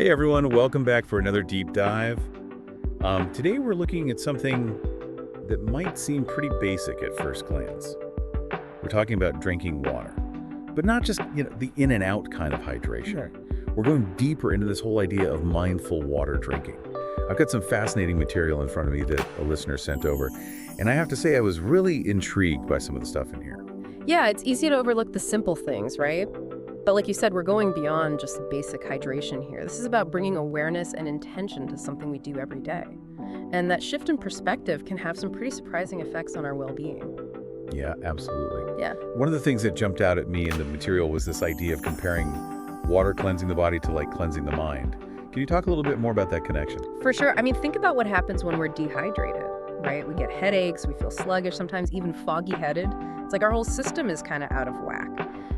Hey everyone, welcome back for another deep dive. Today we're looking at something that might seem pretty basic at first glance. We're talking about drinking water, but not just the in and out kind of hydration. Sure. We're going deeper into this whole idea of mindful water drinking. I've got some fascinating material in front of me that a listener sent over, and I have to say I was really intrigued by some of the stuff in here. Yeah, it's easy to overlook the simple things, right? But like you said, we're going beyond just basic hydration here. This is about bringing awareness and intention to something we do every day. And that shift in perspective can have some pretty surprising effects on our well-being. Yeah, absolutely. Yeah. One of the things that jumped out at me in the material was this idea of comparing water cleansing the body to like cleansing the mind. Can you talk a little bit more about that connection? For sure. I mean, think about what happens when we're dehydrated, right? We get headaches, we feel sluggish, sometimes even foggy-headed. It's like our whole system is kind of out of whack.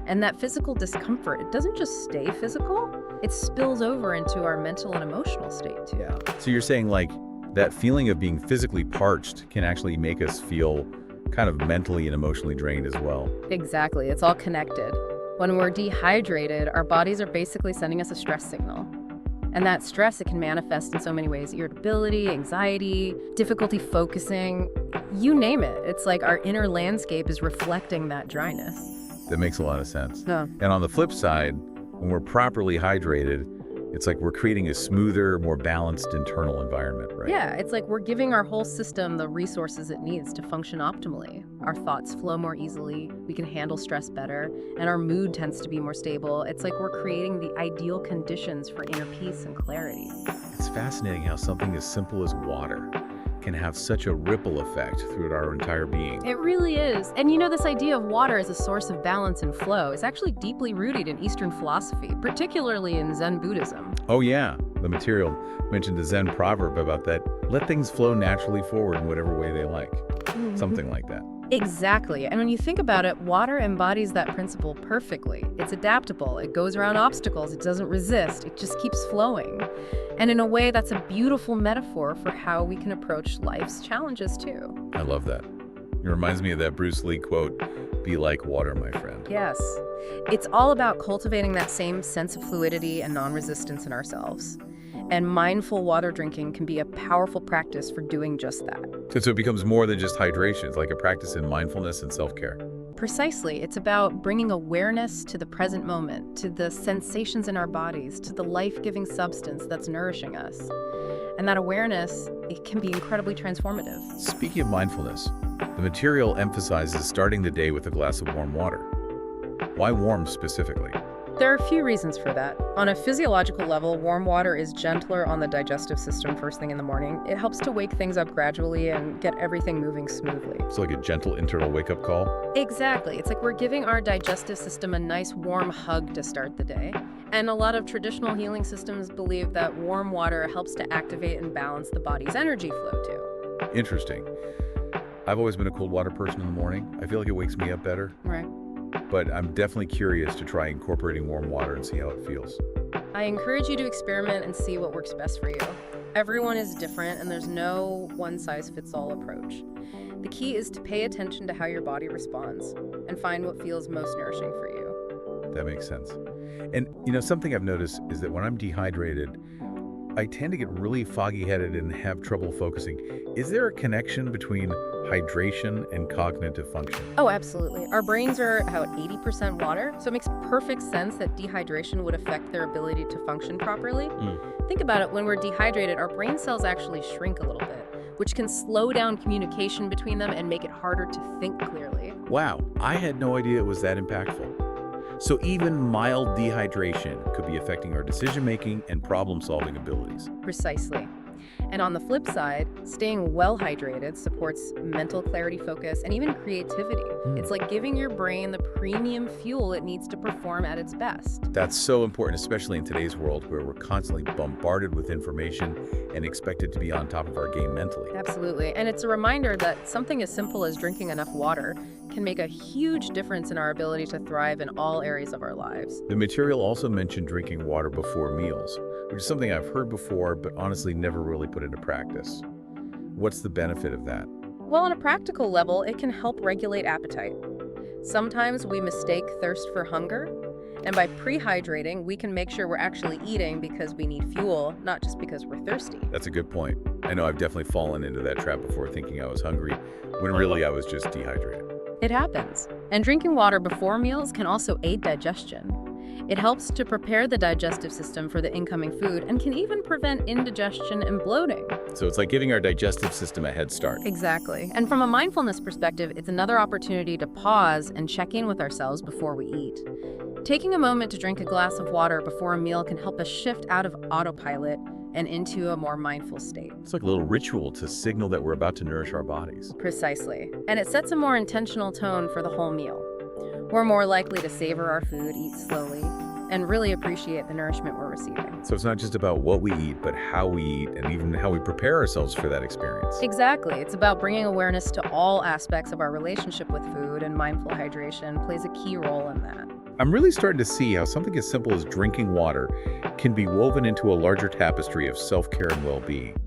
And that physical discomfort, it doesn't just stay physical, it spills over into our mental and emotional state too. Yeah. So you're saying like that feeling of being physically parched can actually make us feel kind of mentally and emotionally drained as well. Exactly. It's all connected. When we're dehydrated, our bodies are basically sending us a stress signal. And that stress, it can manifest in so many ways: irritability, anxiety, difficulty focusing, you name it. It's like our inner landscape is reflecting that dryness. That makes a lot of sense. Yeah. And on the flip side, when we're properly hydrated, it's like we're creating a smoother, more balanced internal environment, right? Yeah, it's like we're giving our whole system the resources it needs to function optimally. Our thoughts flow more easily, we can handle stress better, and our mood tends to be more stable. It's like we're creating the ideal conditions for inner peace and clarity. It's fascinating how something as simple as water can have such a ripple effect throughout our entire being. It really is. And this idea of water as a source of balance and flow is actually deeply rooted in Eastern philosophy, particularly in Zen Buddhism. Oh yeah, the material mentioned a Zen proverb about that: let things flow naturally forward in whatever way they like. Something like that. Exactly. And when you think about it, water embodies that principle perfectly. It's adaptable. It goes around obstacles. It doesn't resist. It just keeps flowing. And in a way, that's a beautiful metaphor for how we can approach life's challenges too. I love that. It reminds me of that Bruce Lee quote, "Be like water, my friend." Yes. It's all about cultivating that same sense of fluidity and non-resistance in ourselves. And mindful water drinking can be a powerful practice for doing just that. So it becomes more than just hydration. It's like a practice in mindfulness and self-care. Precisely. It's about bringing awareness to the present moment, to the sensations in our bodies, to the life-giving substance that's nourishing us. And that awareness, it can be incredibly transformative. Speaking of mindfulness, the material emphasizes starting the day with a glass of warm water. Why warm specifically? There are a few reasons for that. On a physiological level, warm water is gentler on the digestive system first thing in the morning. It helps to wake things up gradually and get everything moving smoothly. It's like a gentle internal wake-up call. Exactly. It's like we're giving our digestive system a nice warm hug to start the day. And a lot of traditional healing systems believe that warm water helps to activate and balance the body's energy flow too. Interesting. I've always been a cold water person in the morning. I feel like it wakes me up better. Right. But I'm definitely curious to try incorporating warm water and see how it feels. I encourage you to experiment and see what works best for you. Everyone is different, and there's no one-size-fits-all approach. The key is to pay attention to how your body responds and find what feels most nourishing for you. That makes sense. And something I've noticed is that when I'm dehydrated, I tend to get really foggy-headed and have trouble focusing. Is there a connection between hydration and cognitive function? Oh, absolutely. Our brains are about 80% water, so it makes perfect sense that dehydration would affect their ability to function properly. Think about it, when we're dehydrated, our brain cells actually shrink a little bit, which can slow down communication between them and make it harder to think clearly. Wow, I had no idea it was that impactful. So even mild dehydration could be affecting our decision-making and problem-solving abilities. Precisely. And on the flip side, staying well hydrated supports mental clarity, focus, and even creativity. It's like giving your brain the premium fuel it needs to perform at its best. That's so important, especially in today's world where we're constantly bombarded with information and expected to be on top of our game mentally. Absolutely. And it's a reminder that something as simple as drinking enough water can make a huge difference in our ability to thrive in all areas of our lives. The material also mentioned drinking water before meals, which is something I've heard before, but honestly never really put into practice. What's the benefit of that? Well, on a practical level, it can help regulate appetite. Sometimes we mistake thirst for hunger, And by prehydrating, we can make sure we're actually eating because we need fuel, not just because we're thirsty. That's a good point. I know I've definitely fallen into that trap before, thinking I was hungry, when really I was just dehydrated. It happens. And drinking water before meals can also aid digestion. It helps to prepare the digestive system for the incoming food and can even prevent indigestion and bloating. So it's like giving our digestive system a head start. Exactly. And from a mindfulness perspective, it's another opportunity to pause and check in with ourselves before we eat. Taking a moment to drink a glass of water before a meal can help us shift out of autopilot and into a more mindful state. It's like a little ritual to signal that we're about to nourish our bodies. Precisely. And it sets a more intentional tone for the whole meal. We're more likely to savor our food, eat slowly, and really appreciate the nourishment we're receiving. So it's not just about what we eat, but how we eat and even how we prepare ourselves for that experience. Exactly. It's about bringing awareness to all aspects of our relationship with food, and mindful hydration plays a key role in that. I'm really starting to see how something as simple as drinking water can be woven into a larger tapestry of self-care and well-being.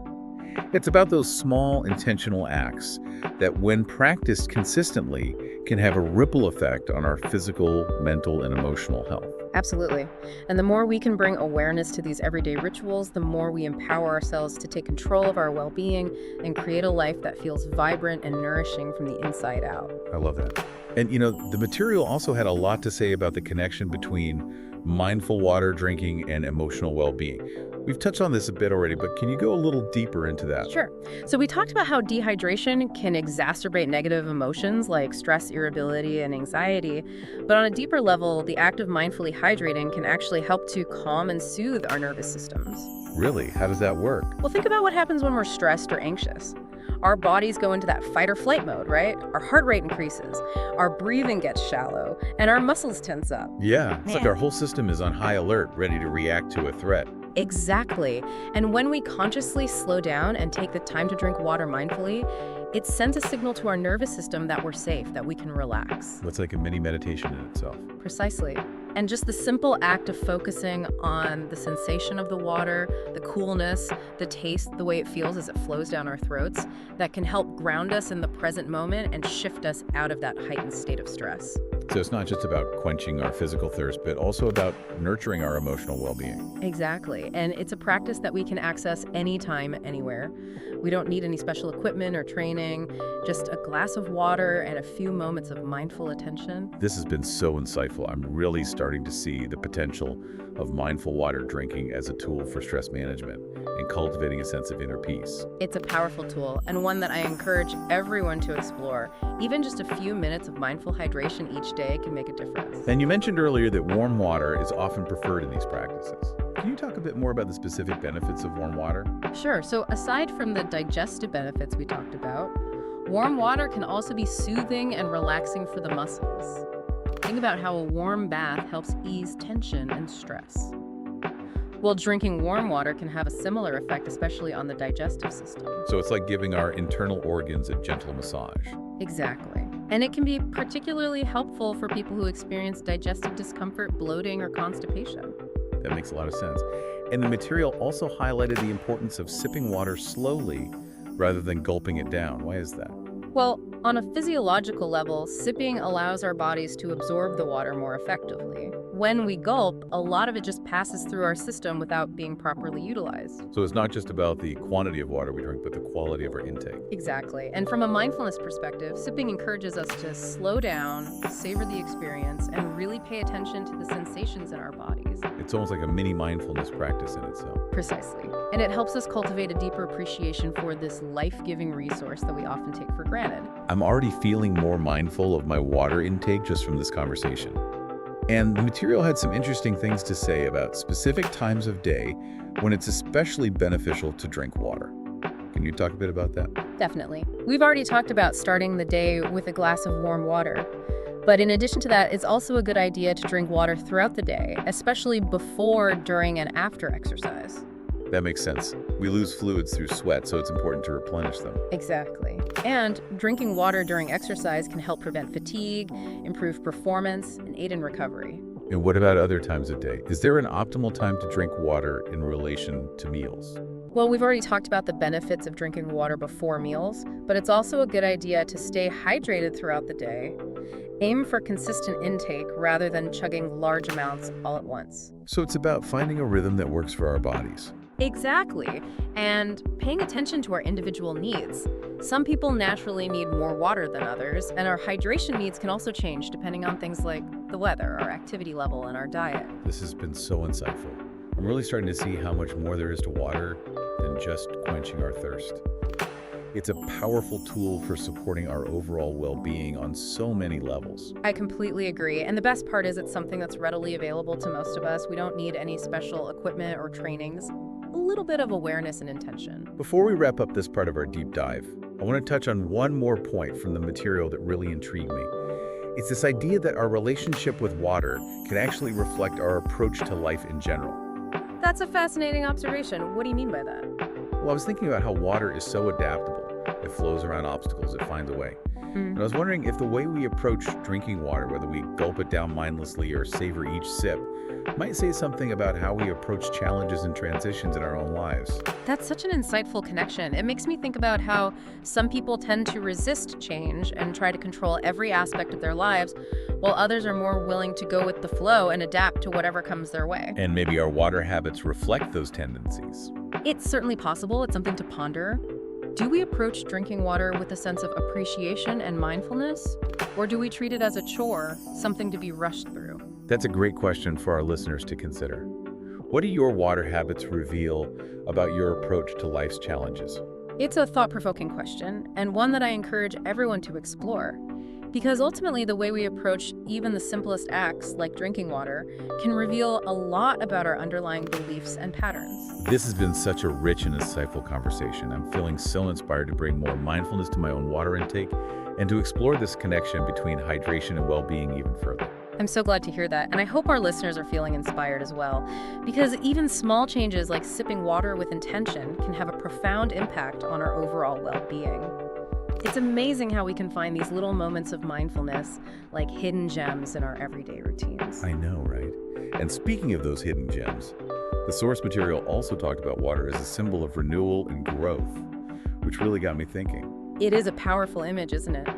It's about those small, intentional acts that, when practiced consistently, can have a ripple effect on our physical, mental, and emotional health. Absolutely. And the more we can bring awareness to these everyday rituals, the more we empower ourselves to take control of our well-being and create a life that feels vibrant and nourishing from the inside out. I love that. And, the material also had a lot to say about the connection between mindful water drinking and emotional well-being. We've touched on this a bit already, but can you go a little deeper into that? Sure. So we talked about how dehydration can exacerbate negative emotions like stress, irritability, and anxiety. But on a deeper level, the act of mindfully hydrating can actually help to calm and soothe our nervous systems. Really? How does that work? Well, think about what happens when we're stressed or anxious. Our bodies go into that fight or flight mode, right? Our heart rate increases, our breathing gets shallow, and our muscles tense up. Yeah, it's like our whole system is on high alert, ready to react to a threat. Exactly. And when we consciously slow down and take the time to drink water mindfully, it sends a signal to our nervous system that we're safe, that we can relax. It's like a mini meditation in itself. Precisely. And just the simple act of focusing on the sensation of the water, the coolness, the taste, the way it feels as it flows down our throats, that can help ground us in the present moment and shift us out of that heightened state of stress. So it's not just about quenching our physical thirst, but also about nurturing our emotional well-being. Exactly. And it's a practice that we can access anytime, anywhere. We don't need any special equipment or training, just a glass of water and a few moments of mindful attention. This has been so insightful. I'm really starting to see the potential of mindful water drinking as a tool for stress management and cultivating a sense of inner peace. It's a powerful tool, and one that I encourage everyone to explore. Even just a few minutes of mindful hydration each day can make a difference. And you mentioned earlier that warm water is often preferred in these practices. Can you talk a bit more about the specific benefits of warm water? Sure. So aside from the digestive benefits we talked about, warm water can also be soothing and relaxing for the muscles. Think about how a warm bath helps ease tension and stress. Well, drinking warm water can have a similar effect, especially on the digestive system. So it's like giving our internal organs a gentle massage. Exactly. And it can be particularly helpful for people who experience digestive discomfort, bloating, or constipation. That makes a lot of sense. And the material also highlighted the importance of sipping water slowly rather than gulping it down. Why is that? Well, on a physiological level, sipping allows our bodies to absorb the water more effectively. When we gulp, a lot of it just passes through our system without being properly utilized. So it's not just about the quantity of water we drink, but the quality of our intake. Exactly. And from a mindfulness perspective, sipping encourages us to slow down, savor the experience, and really pay attention to the sensations in our bodies. It's almost like a mini mindfulness practice in itself. Precisely. And it helps us cultivate a deeper appreciation for this life-giving resource that we often take for granted. I'm already feeling more mindful of my water intake just from this conversation. And the material had some interesting things to say about specific times of day when it's especially beneficial to drink water. Can you talk a bit about that? Definitely. We've already talked about starting the day with a glass of warm water. But in addition to that, it's also a good idea to drink water throughout the day, especially before, during, and after exercise. That makes sense. We lose fluids through sweat, so it's important to replenish them. Exactly. And drinking water during exercise can help prevent fatigue, improve performance, and aid in recovery. And what about other times of day? Is there an optimal time to drink water in relation to meals? Well, we've already talked about the benefits of drinking water before meals, but it's also a good idea to stay hydrated throughout the day. Aim for consistent intake rather than chugging large amounts all at once. So it's about finding a rhythm that works for our bodies. Exactly, and paying attention to our individual needs. Some people naturally need more water than others, and our hydration needs can also change depending on things like the weather, our activity level, and our diet. This has been so insightful. I'm really starting to see how much more there is to water than just quenching our thirst. It's a powerful tool for supporting our overall well-being on so many levels. I completely agree, and the best part is it's something that's readily available to most of us. We don't need any special equipment or trainings. A little bit of awareness and intention. Before we wrap up this part of our deep dive, I want to touch on one more point from the material that really intrigued me. It's this idea that our relationship with water can actually reflect our approach to life in general. That's a fascinating observation. What do you mean by that? Well, I was thinking about how water is so adaptable. It flows around obstacles, it finds a way. And I was wondering if the way we approach drinking water, whether we gulp it down mindlessly or savor each sip, might say something about how we approach challenges and transitions in our own lives. That's such an insightful connection. It makes me think about how some people tend to resist change and try to control every aspect of their lives, while others are more willing to go with the flow and adapt to whatever comes their way. And maybe our water habits reflect those tendencies. It's certainly possible. It's something to ponder. Do we approach drinking water with a sense of appreciation and mindfulness? Or do we treat it as a chore, something to be rushed through? That's a great question for our listeners to consider. What do your water habits reveal about your approach to life's challenges? It's a thought-provoking question, and one that I encourage everyone to explore. Because ultimately, the way we approach even the simplest acts, like drinking water, can reveal a lot about our underlying beliefs and patterns. This has been such a rich and insightful conversation. I'm feeling so inspired to bring more mindfulness to my own water intake and to explore this connection between hydration and well-being even further. I'm so glad to hear that, and I hope our listeners are feeling inspired as well, because even small changes like sipping water with intention can have a profound impact on our overall well-being. It's amazing how we can find these little moments of mindfulness, like hidden gems in our everyday routines. I know, right? And speaking of those hidden gems, the source material also talked about water as a symbol of renewal and growth, which really got me thinking. It is a powerful image, isn't it?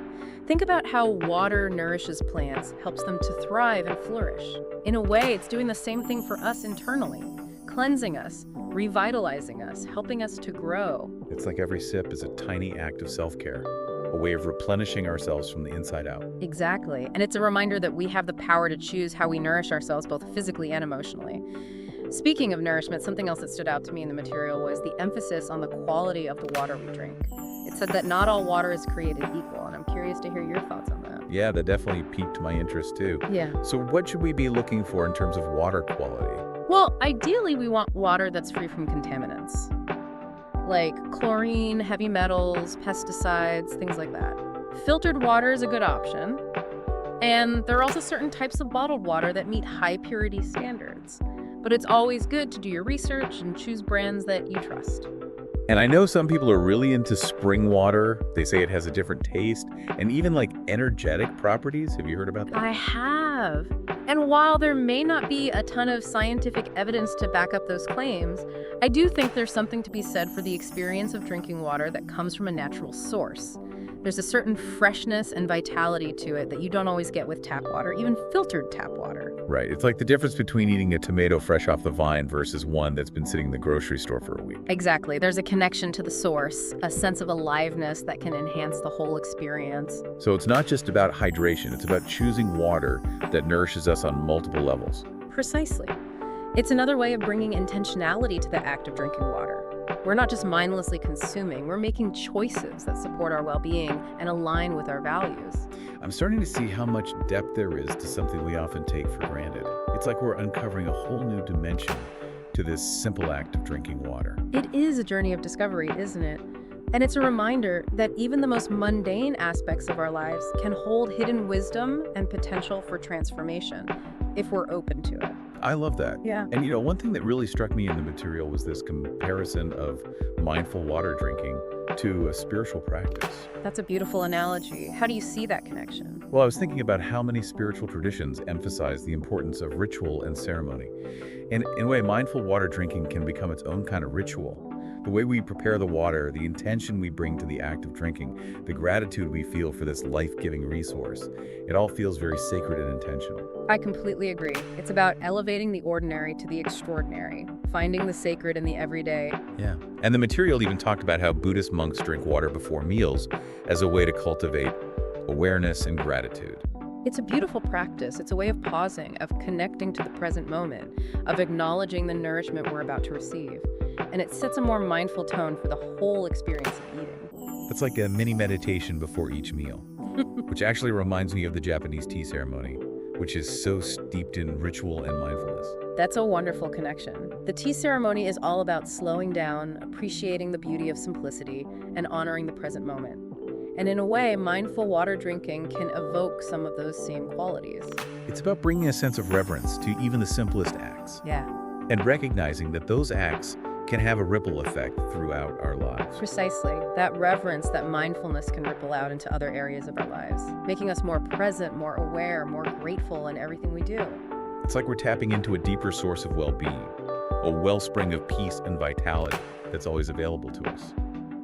Think about how water nourishes plants, helps them to thrive and flourish. In a way, it's doing the same thing for us internally, cleansing us, revitalizing us, helping us to grow. It's like every sip is a tiny act of self-care, a way of replenishing ourselves from the inside out. Exactly. And it's a reminder that we have the power to choose how we nourish ourselves both physically and emotionally. Speaking of nourishment, something else that stood out to me in the material was the emphasis on the quality of the water we drink. It said that not all water is created equal, and I'm curious to hear your thoughts on that. Yeah, that definitely piqued my interest too. Yeah. So what should we be looking for in terms of water quality? Well, ideally, we want water that's free from contaminants, like chlorine, heavy metals, pesticides, things like that. Filtered water is a good option. And there are also certain types of bottled water that meet high purity standards. But it's always good to do your research and choose brands that you trust. And I know some people are really into spring water. They say it has a different taste and even like energetic properties. Have you heard about that? I have. And while there may not be a ton of scientific evidence to back up those claims, I do think there's something to be said for the experience of drinking water that comes from a natural source. There's a certain freshness and vitality to it that you don't always get with tap water, even filtered tap water. Right. It's like the difference between eating a tomato fresh off the vine versus one that's been sitting in the grocery store for a week. Exactly. There's a connection to the source, a sense of aliveness that can enhance the whole experience. So it's not just about hydration. It's about choosing water that nourishes us on multiple levels. Precisely. It's another way of bringing intentionality to the act of drinking water. We're not just mindlessly consuming, we're making choices that support our well-being and align with our values. I'm starting to see how much depth there is to something we often take for granted. It's like we're uncovering a whole new dimension to this simple act of drinking water. It is a journey of discovery, isn't it? And it's a reminder that even the most mundane aspects of our lives can hold hidden wisdom and potential for transformation if we're open to it. I love that. Yeah. And you know, one thing that really struck me in the material was this comparison of mindful water drinking to a spiritual practice. That's a beautiful analogy. How do you see that connection? Well, I was thinking about how many spiritual traditions emphasize the importance of ritual and ceremony. And in a way, mindful water drinking can become its own kind of ritual. The way we prepare the water, the intention we bring to the act of drinking, the gratitude we feel for this life-giving resource, it all feels very sacred and intentional. I completely agree. It's about elevating the ordinary to the extraordinary, finding the sacred in the everyday. Yeah. And the material even talked about how Buddhist monks drink water before meals as a way to cultivate awareness and gratitude. It's a beautiful practice. It's a way of pausing, of connecting to the present moment, of acknowledging the nourishment we're about to receive. And it sets a more mindful tone for the whole experience of eating. It's like a mini meditation before each meal, which actually reminds me of the Japanese tea ceremony, which is so steeped in ritual and mindfulness. That's a wonderful connection. The tea ceremony is all about slowing down, appreciating the beauty of simplicity, and honoring the present moment. And in a way, mindful water drinking can evoke some of those same qualities. It's about bringing a sense of reverence to even the simplest acts. Yeah, And recognizing that those acts can have a ripple effect throughout our lives. precisely. That reverence, that mindfulness can ripple out into other areas of our lives, making us more present, more aware, more grateful in everything we do. It's like we're tapping into a deeper source of well-being, a wellspring of peace and vitality that's always available to us,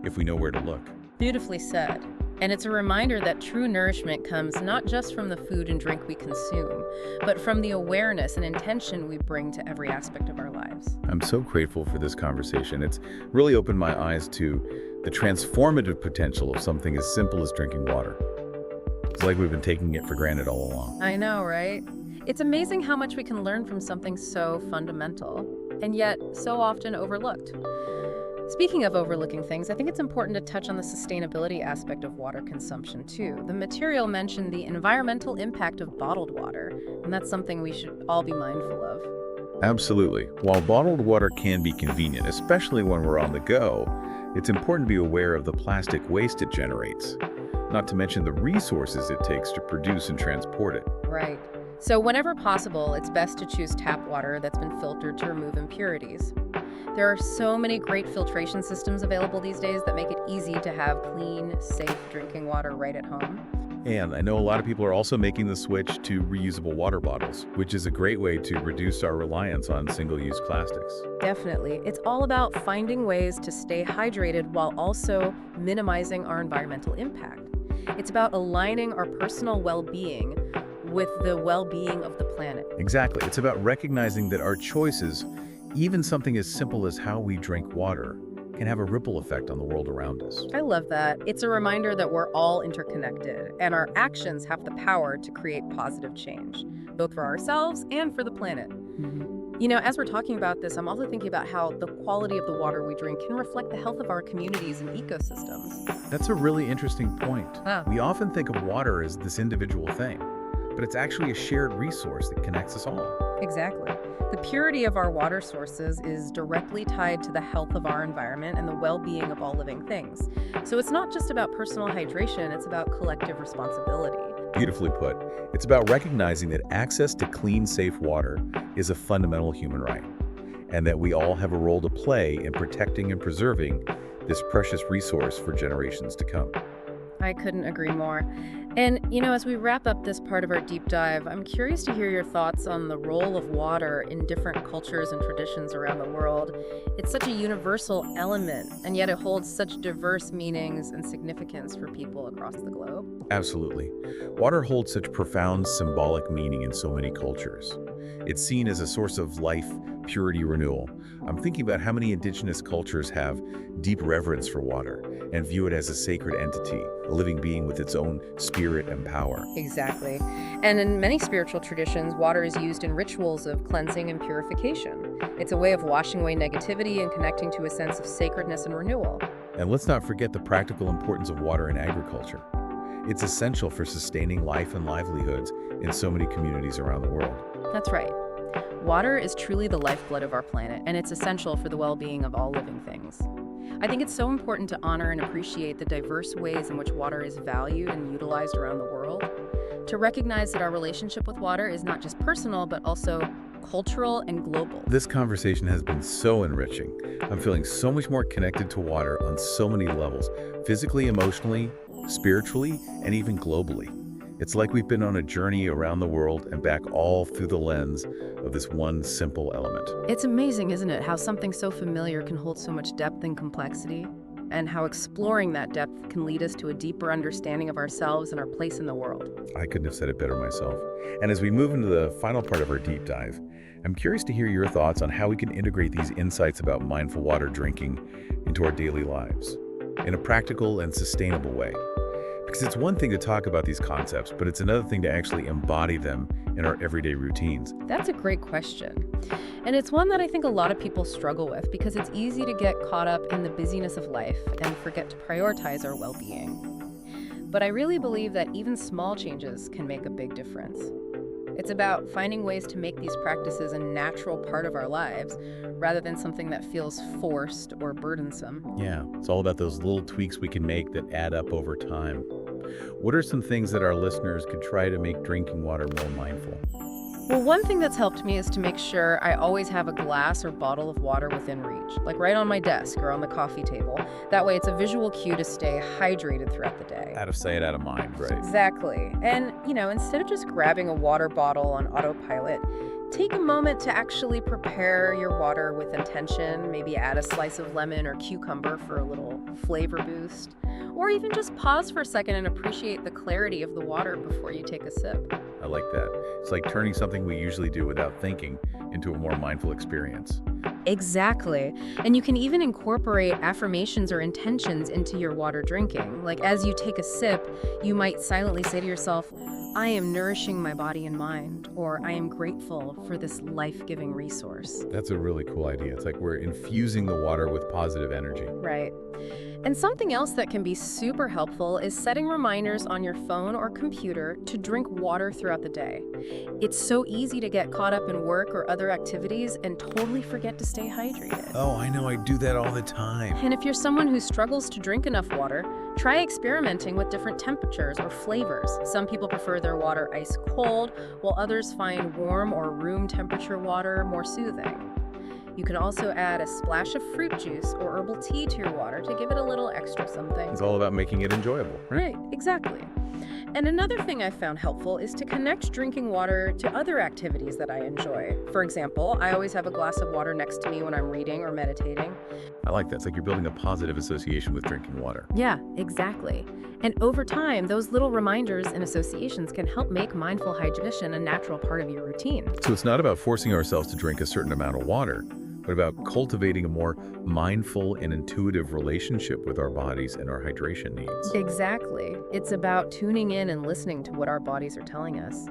if we know where to look. Beautifully said. And it's a reminder that true nourishment comes not just from the food and drink we consume, but from the awareness and intention we bring to every aspect of our lives. I'm so grateful for this conversation. It's really opened my eyes to the transformative potential of something as simple as drinking water. It's like we've been taking it for granted all along. I know, right? It's amazing how much we can learn from something so fundamental, and yet so often overlooked. Speaking of overlooking things, I think it's important to touch on the sustainability aspect of water consumption too. The material mentioned the environmental impact of bottled water, and that's something we should all be mindful of. Absolutely. While bottled water can be convenient, especially when we're on the go, it's important to be aware of the plastic waste it generates, not to mention the resources it takes to produce and transport it. Right. So whenever possible, it's best to choose tap water that's been filtered to remove impurities. There are so many great filtration systems available these days that make it easy to have clean, safe drinking water right at home. And I know a lot of people are also making the switch to reusable water bottles, which is a great way to reduce our reliance on single-use plastics. Definitely. It's all about finding ways to stay hydrated while also minimizing our environmental impact. It's about aligning our personal well-being with the well-being of the planet. Exactly. It's about recognizing that our choices, even something as simple as how we drink water, can have a ripple effect on the world around us. I love that. It's a reminder that we're all interconnected, and our actions have the power to create positive change, both for ourselves and for the planet. You know, as we're talking about this, I'm also thinking about how the quality of the water we drink can reflect the health of our communities and ecosystems. That's a really interesting point. Huh. We often think of water as this individual thing, but it's actually a shared resource that connects us all. Exactly. The purity of our water sources is directly tied to the health of our environment and the well-being of all living things. So it's not just about personal hydration, it's about collective responsibility. Beautifully put. It's about recognizing that access to clean, safe water is a fundamental human right, and that we all have a role to play in protecting and preserving this precious resource for generations to come. I couldn't agree more. And, you know, as we wrap up this part of our deep dive, I'm curious to hear your thoughts on the role of water in different cultures and traditions around the world. It's such a universal element, and yet it holds such diverse meanings and significance for people across the globe. Absolutely. Water holds such profound symbolic meaning in so many cultures. It's seen as a source of life, purity, renewal. I'm thinking about how many indigenous cultures have deep reverence for water and view it as a sacred entity, a living being with its own spirit and power. Exactly. And in many spiritual traditions, water is used in rituals of cleansing and purification. It's a way of washing away negativity and connecting to a sense of sacredness and renewal. And let's not forget the practical importance of water in agriculture. It's essential for sustaining life and livelihoods in so many communities around the world. That's right. Water is truly the lifeblood of our planet, and it's essential for the well-being of all living things. I think it's so important to honor and appreciate the diverse ways in which water is valued and utilized around the world, to recognize that our relationship with water is not just personal, but also cultural and global. This conversation has been so enriching. I'm feeling so much more connected to water on so many levels, physically, emotionally, spiritually, and even globally. It's like we've been on a journey around the world and back all through the lens of this one simple element. It's amazing, isn't it, how something so familiar can hold so much depth and complexity, and how exploring that depth can lead us to a deeper understanding of ourselves and our place in the world. I couldn't have said it better myself. And as we move into the final part of our deep dive, I'm curious to hear your thoughts on how we can integrate these insights about mindful water drinking into our daily lives in a practical and sustainable way. Because it's one thing to talk about these concepts, but it's another thing to actually embody them in our everyday routines. That's a great question. And it's one that I think a lot of people struggle with because it's easy to get caught up in the busyness of life and forget to prioritize our well-being. But I really believe that even small changes can make a big difference. It's about finding ways to make these practices a natural part of our lives rather than something that feels forced or burdensome. Yeah, it's all about those little tweaks we can make that add up over time. What are some things that our listeners could try to make drinking water more mindful? Well, one thing that's helped me is to make sure I always have a glass or bottle of water within reach, like right on my desk or on the coffee table. That way it's a visual cue to stay hydrated throughout the day. Out of sight, out of mind, right? Exactly. And, instead of just grabbing a water bottle on autopilot, take a moment to actually prepare your water with intention. Maybe add a slice of lemon or cucumber for a little flavor boost. Or even just pause for a second and appreciate the clarity of the water before you take a sip. I like that. It's like turning something we usually do without thinking into a more mindful experience. Exactly. And you can even incorporate affirmations or intentions into your water drinking. Like as you take a sip, you might silently say to yourself, I am nourishing my body and mind, or I am grateful for this life-giving resource. That's a really cool idea. It's like we're infusing the water with positive energy. Right. And something else that can be super helpful is setting reminders on your phone or computer to drink water throughout the day. It's so easy to get caught up in work or other activities and totally forget to stay hydrated. Oh, I know. I do that all the time. And if you're someone who struggles to drink enough water, try experimenting with different temperatures or flavors. Some people prefer their water ice cold, while others find warm or room temperature water more soothing. You can also add a splash of fruit juice or herbal tea to your water to give it a little extra something. It's all about making it enjoyable, right? Right, exactly. And another thing I found helpful is to connect drinking water to other activities that I enjoy. For example, I always have a glass of water next to me when I'm reading or meditating. I like that. It's like you're building a positive association with drinking water. Yeah, exactly. And over time, those little reminders and associations can help make mindful hydration a natural part of your routine. So it's not about forcing ourselves to drink a certain amount of water, but about cultivating a more mindful and intuitive relationship with our bodies and our hydration needs. Exactly. It's about tuning in and listening to what our bodies are telling us.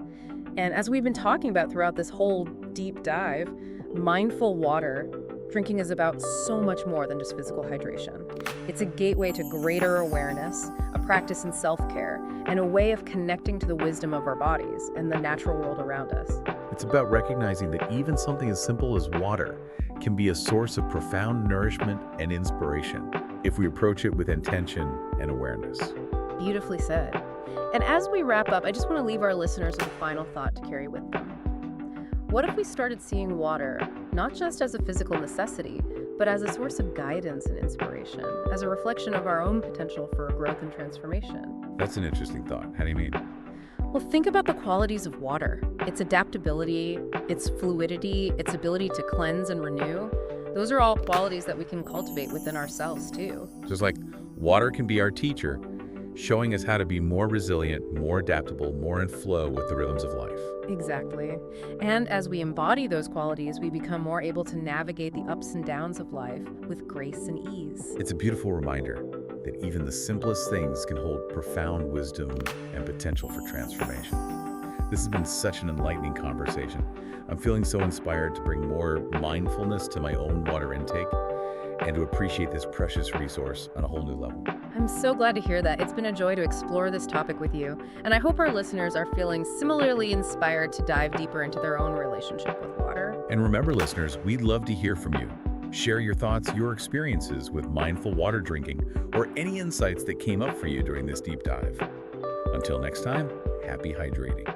And as we've been talking about throughout this whole deep dive, mindful water drinking is about so much more than just physical hydration. It's a gateway to greater awareness, a practice in self-care, and a way of connecting to the wisdom of our bodies and the natural world around us. It's about recognizing that even something as simple as water can be a source of profound nourishment and inspiration if we approach it with intention and awareness. Beautifully said. And as we wrap up, I just want to leave our listeners with a final thought to carry with them. What if we started seeing water not just as a physical necessity, but as a source of guidance and inspiration, as a reflection of our own potential for growth and transformation? That's an interesting thought. How do you mean? Well, think about the qualities of water. Its adaptability, its fluidity, its ability to cleanse and renew. Those are all qualities that we can cultivate within ourselves, too. Just like water can be our teacher, showing us how to be more resilient, more adaptable, more in flow with the rhythms of life. Exactly. And as we embody those qualities, we become more able to navigate the ups and downs of life with grace and ease. It's a beautiful reminder that even the simplest things can hold profound wisdom and potential for transformation. This has been such an enlightening conversation. I'm feeling so inspired to bring more mindfulness to my own water intake and to appreciate this precious resource on a whole new level. I'm so glad to hear that. It's been a joy to explore this topic with you, and I hope our listeners are feeling similarly inspired to dive deeper into their own relationship with water. And remember, listeners, we'd love to hear from you. Share your thoughts, your experiences with mindful water drinking, or any insights that came up for you during this deep dive. Until next time, happy hydrating.